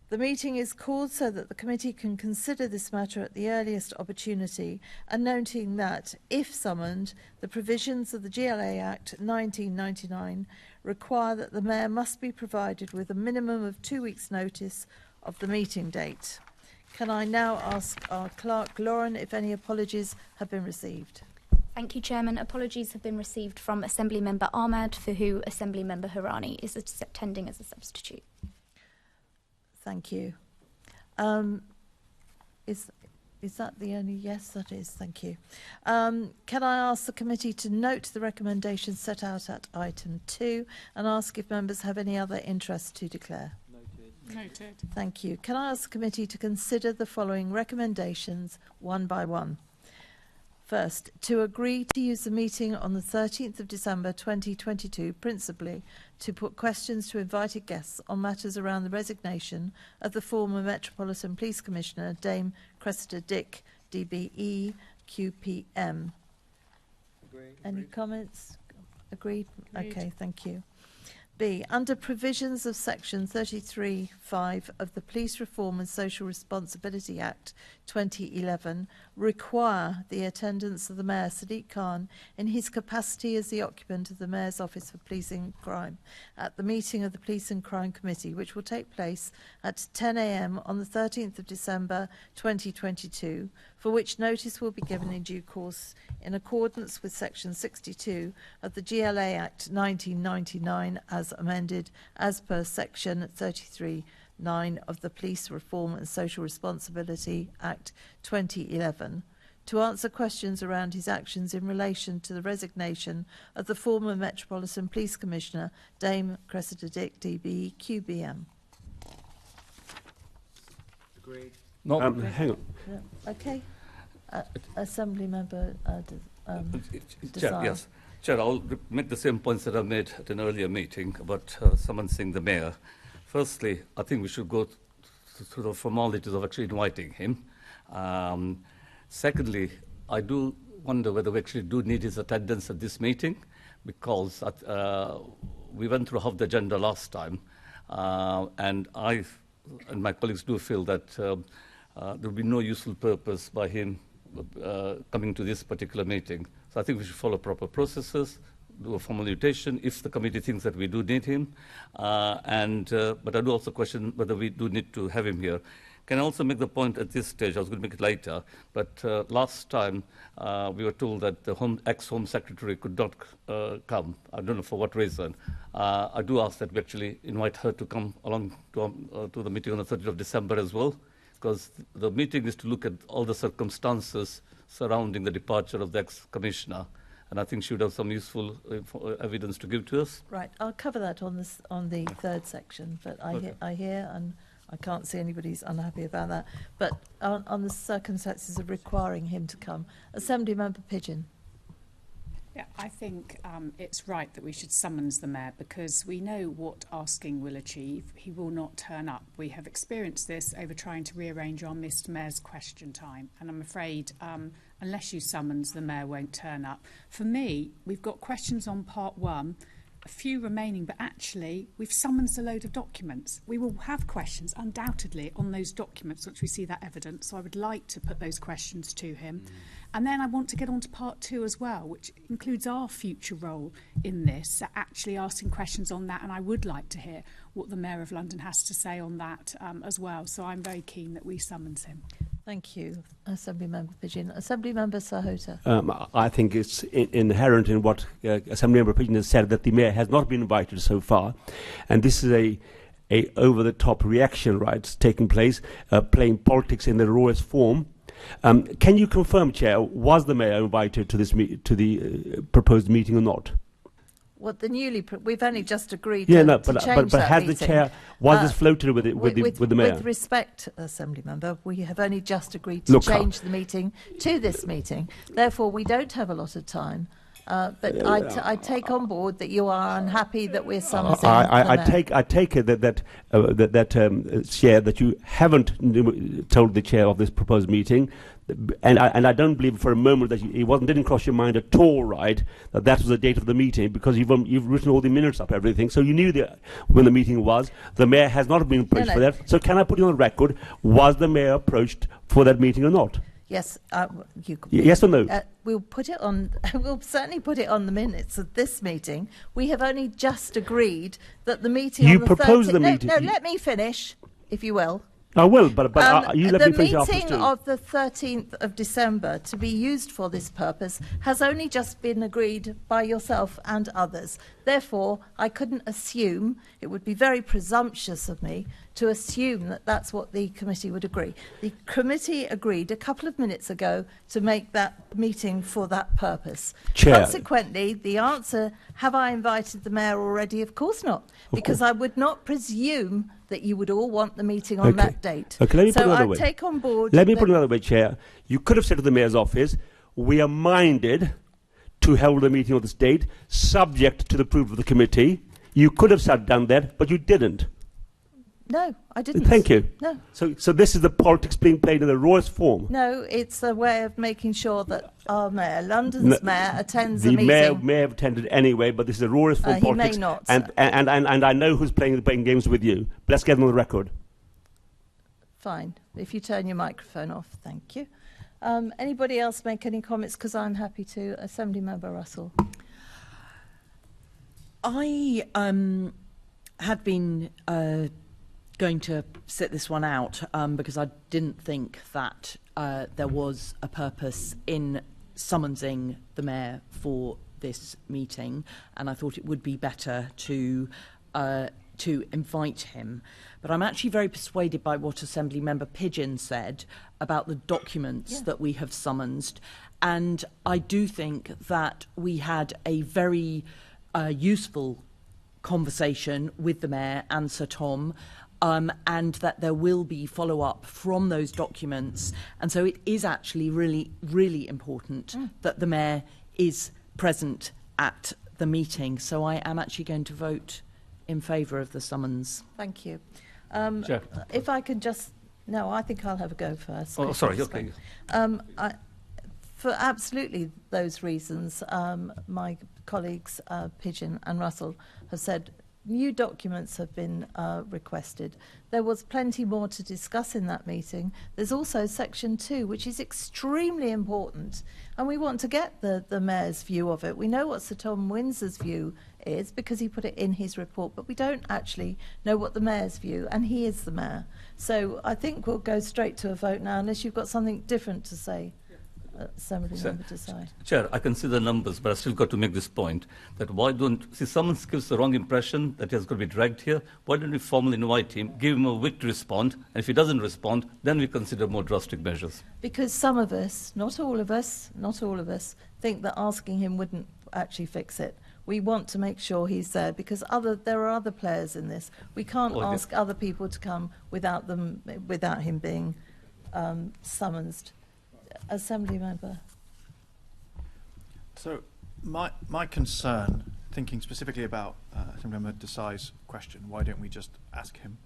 The meeting is called so that the committee can consider this matter at the earliest opportunity, and noting that, if summoned, the provisions of the GLA Act 1999 require that the Mayor must be provided with a minimum of 2 weeks' notice of the meeting date. Can I now ask our clerk, Lauren, if any apologies have been received? Thank you, Chairman. Apologies have been received from Assembly Member Ahmad, for who Assembly Member Harani is attending as a substitute. Thank you. Is that the only? Yes, that is. Thank you. Can I ask the committee to note the recommendations set out at item 2 and ask if members have any other interest to declare? Noted. Thank you. Can I ask the committee to consider the following recommendations one by one? First, to agree to use the meeting on the 13th of December 2022 principally to put questions to invited guests on matters around the resignation of the former Metropolitan Police Commissioner, Dame Cressida Dick, DBE, QPM. Any comments? Agreed? Okay, thank you. B. Under provisions of section 33(5) of the Police Reform and Social Responsibility Act 2011, require the attendance of the Mayor Sadiq Khan in his capacity as the occupant of the Mayor's Office for Policing and Crime at the meeting of the Police and Crime Committee, which will take place at 10 a.m. on the 13th of December 2022, for which notice will be given in due course in accordance with section 62 of the GLA Act 1999 as amended as per section 33(9) of the Police Reform and Social Responsibility Act 2011, to answer questions around his actions in relation to the resignation of the former Metropolitan Police Commissioner, Dame Cressida Dick, DB, QBM. Agreed. No. Hang on. Yeah. Okay. Assembly Member Chair, yes. Chair, I'll make the same points that I made at an earlier meeting about summoning the Mayor. Firstly, I think we should go through the formalities of actually inviting him. Secondly, I do wonder whether we actually do need his attendance at this meeting, because we went through half the agenda last time, and I and my colleagues do feel that there will be no useful purpose by him coming to this particular meeting. So I think we should follow proper processes, do a formal invitation if the committee thinks that we do need him. But I do also question whether we do need to have him here. Can I also make the point at this stage, I was going to make it later, but last time we were told that the ex-Home Secretary could not come. I don't know for what reason. I do ask that we actually invite her to come along to the meeting on the 30th of December as well, because the meeting is to look at all the circumstances surrounding the departure of the ex-commissioner, and I think she would have some useful evidence to give to us. Right, I'll cover that on the third section, but I hear and I can't see anybody's unhappy about that. But on the circumstances of requiring him to come, Assembly Member Pigeon. Yeah, I think it's right that we should summons the Mayor, because we know what asking will achieve. He will not turn up. We have experienced this over trying to rearrange our missed Mayor's question time, and I'm afraid unless you summons, the Mayor won't turn up. For me, we've got questions on part 1, a few remaining, but actually we've summoned a load of documents. We will have questions undoubtedly on those documents once we see that evidence, so I would like to put those questions to him. And then I want to get on to part 2 as well, which includes our future role in this, actually asking questions on that, and I would like to hear what the Mayor of London has to say on that as well. So I'm very keen that we summons him. Thank you, Assembly Member Pigeon. Assembly Member Sahota. I think it's inherent in what Assembly Member Pigeon has said, that the Mayor has not been invited so far, and this is a over-the-top reaction, right, taking place, playing politics in the rawest form. Can you confirm, Chair, was the Mayor invited to this to the proposed meeting or not? What the we've only just agreed to change that has meeting. the Chair, was this floated with the Mayor? With respect, Assembly Member, we have only just agreed to change the meeting to this meeting. Therefore, we don't have a lot of time But I take on board that you are unhappy that we're summoning the mayor. I take it that Chair, that you haven't told the Chair of this proposed meeting, and I don't believe for a moment that didn't cross your mind at all, right, that was the date of the meeting, because you've written all the minutes up, everything, so you knew when the meeting was. The Mayor has not been approached for that. So can I put it on the record? Was the Mayor approached for that meeting or not? Yes, yes or no? We'll put it on. We'll certainly put it on the minutes of this meeting. We have only just agreed that the meeting. You on the proposed the meeting. No, let me finish, if you will. I will, but you let me finish after the meeting of the 13th of December to be used for this purpose has only just been agreed by yourself and others. Therefore, I couldn't assume, it would be very presumptuous of me to assume that that's what the committee would agree. The committee agreed a couple of minutes ago to make that meeting for that purpose. Chair. Consequently, the answer, have I invited the Mayor already? Of course not, because I would not presume that you would all want the meeting on that date. Okay, let me put it so another I way. take on board. Let me put it another way, Chair. You could have said to the Mayor's office, we are minded to hold a meeting on this date, subject to the approval of the committee. You could have done that, but you didn't. No, I didn't. Thank you. No. So this is the politics being played in the rawest form. No, it's a way of making sure that our Mayor, London's Mayor, attends a the meeting. Mayor may have attended anyway, but this is the rawest form of politics. He may not. And I know who's playing games with you. Let's get them on the record. Fine. If you turn your microphone off, thank you. Anybody else make any comments? Because I'm happy to. Assembly Member Russell. I had been going to sit this one out because I didn't think that there was a purpose in summonsing the Mayor for this meeting, and I thought it would be better to invite him. But I'm actually very persuaded by what Assembly Member Pigeon said about the documents that we have summoned, and I do think that we had a very useful conversation with the Mayor and Sir Tom, and that there will be follow-up from those documents. And so it is actually really, really important that the Mayor is present at the meeting. So I am actually going to vote in favour of the summons. Thank you. Sure. If I could just... No, I think I'll have a go first. Oh, sorry, okay. For absolutely those reasons, my colleagues Pigeon and Russell have said new documents have been requested. There was plenty more to discuss in that meeting. There's also Section 2, which is extremely important, and we want to get the Mayor's view of it. We know what Sir Tom Windsor's view is because he put it in his report, but we don't actually know what the Mayor's view, and he is the Mayor. So I think we'll go straight to a vote now, unless you've got something different to say. Assembly Member Desai. Chair, I can see the numbers, but I still got to make this point that why don't someone gives the wrong impression that he has got to be dragged here? Why don't we formally invite him, give him a week to respond, and if he doesn't respond, then we consider more drastic measures? Because some of us, not all of us, think that asking him wouldn't actually fix it. We want to make sure he's there because there are other players in this. We can't ask other people to come without him being summoned. Assembly Member. So my concern, thinking specifically about Assembly Member Desai's question, why don't we just ask him?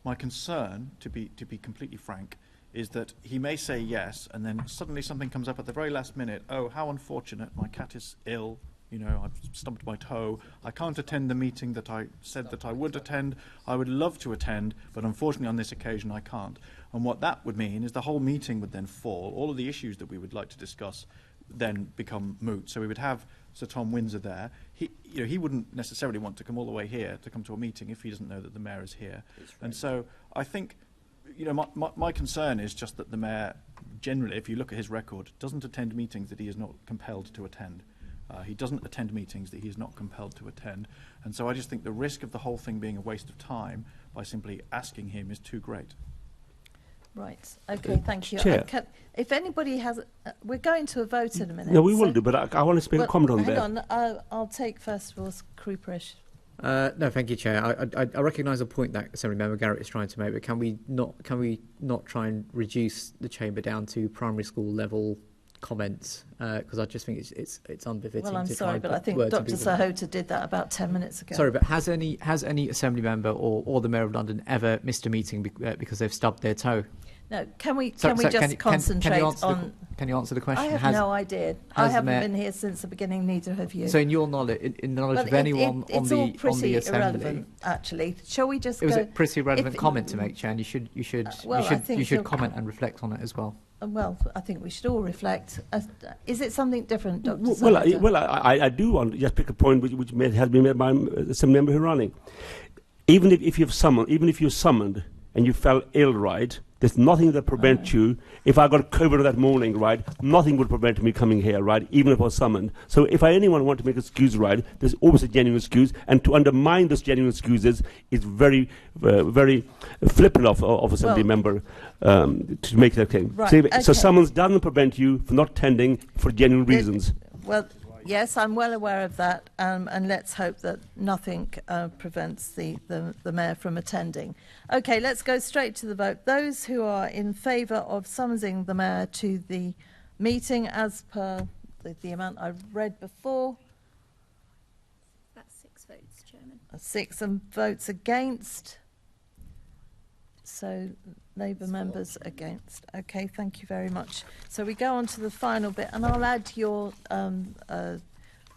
My concern, to be completely frank, is that he may say yes, and then suddenly something comes up at the very last minute. Oh, how unfortunate! My cat is ill. You know, I've stumped my toe. I can't attend the meeting that I said that I would attend. I would love to attend, but unfortunately on this occasion I can't. And what that would mean is the whole meeting would then fall. All of the issues that we would like to discuss then become moot. So we would have Sir Tom Windsor there. He wouldn't necessarily want to come all the way here to come to a meeting if he doesn't know that the Mayor is here. And so I think, my concern is just that the Mayor generally, if you look at his record, doesn't attend meetings that he is not compelled to attend. He doesn't attend meetings that he is not compelled to attend. And so I just think the risk of the whole thing being a waste of time by simply asking him is too great. Right. Okay, thank you. Chair. If anybody has... we're going to a vote in a minute. No, we will do, but I want to make a comment on that. Hang on. I'll take first of all Kruprish. No, thank you, Chair. I recognise the point that Assembly Member Garrett is trying to make, but can we not try and reduce the chamber down to primary school level comments because I just think it's unbefitting. Well, I'm to sorry, try but and I put think words in Dr. people's mouth. Sahota did that about 10 minutes ago. Sorry, but has any assembly member or the Mayor of London ever missed a meeting because they've stubbed their toe? No, can we So just can you concentrate answer on... can you answer the question? I have no idea. I has the haven't Mayor- been here since the beginning, neither have you. So in your knowledge, in the knowledge Well, of anyone on it's all the pretty assembly, irrelevant, actually. Shall we just it was go... a pretty relevant if- comment to make, Chair, and well, I think you should you're- comment and reflect on it as well. Well, I think we should all reflect. Is it something different, Dr. Well, Sahota? I do want to just pick a point which has been made by some member who are running. Even if you're summoned and you fell ill, right? There's nothing that prevents you. If I got COVID that morning, right, nothing would prevent me coming here, right, even if I was summoned. So if anyone want to make an excuse, right, there's always a genuine excuse, and to undermine those genuine excuses is very, very flippant of assembly member to make that claim. Right, So okay. summons doesn't prevent you from not attending for genuine reasons. Well, yes, I'm well aware of that, and let's hope that nothing prevents the Mayor from attending. OK, let's go straight to the vote. Those who are in favour of summoning the Mayor to the meeting as per the amount I read before, That's 6 votes, Chairman. 6 and votes against. So Labour members against. OK, thank you very much. So we go on to the final bit, and I'll add your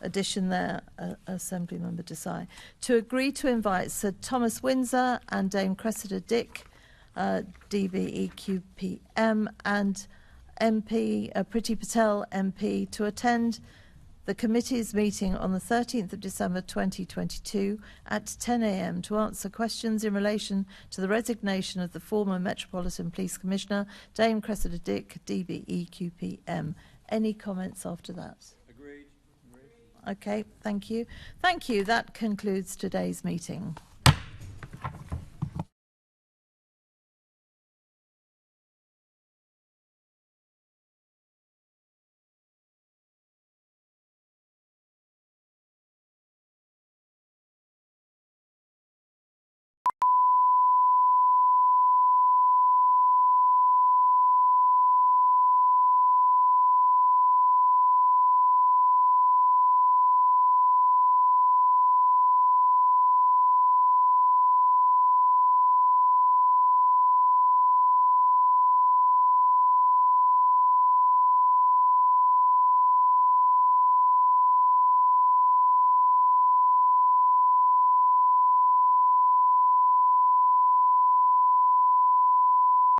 addition there, Assembly Member Desai, to agree to invite Sir Thomas Windsor and Dame Cressida Dick, DBEQPM, and MP Priti Patel MP to attend the committee's meeting on the 13th of December 2022 at 10 a.m. to answer questions in relation to the resignation of the former Metropolitan Police Commissioner, Dame Cressida Dick, DBEQPM. Any comments after that? Agreed. Okay, thank you. Thank you. That concludes today's meeting.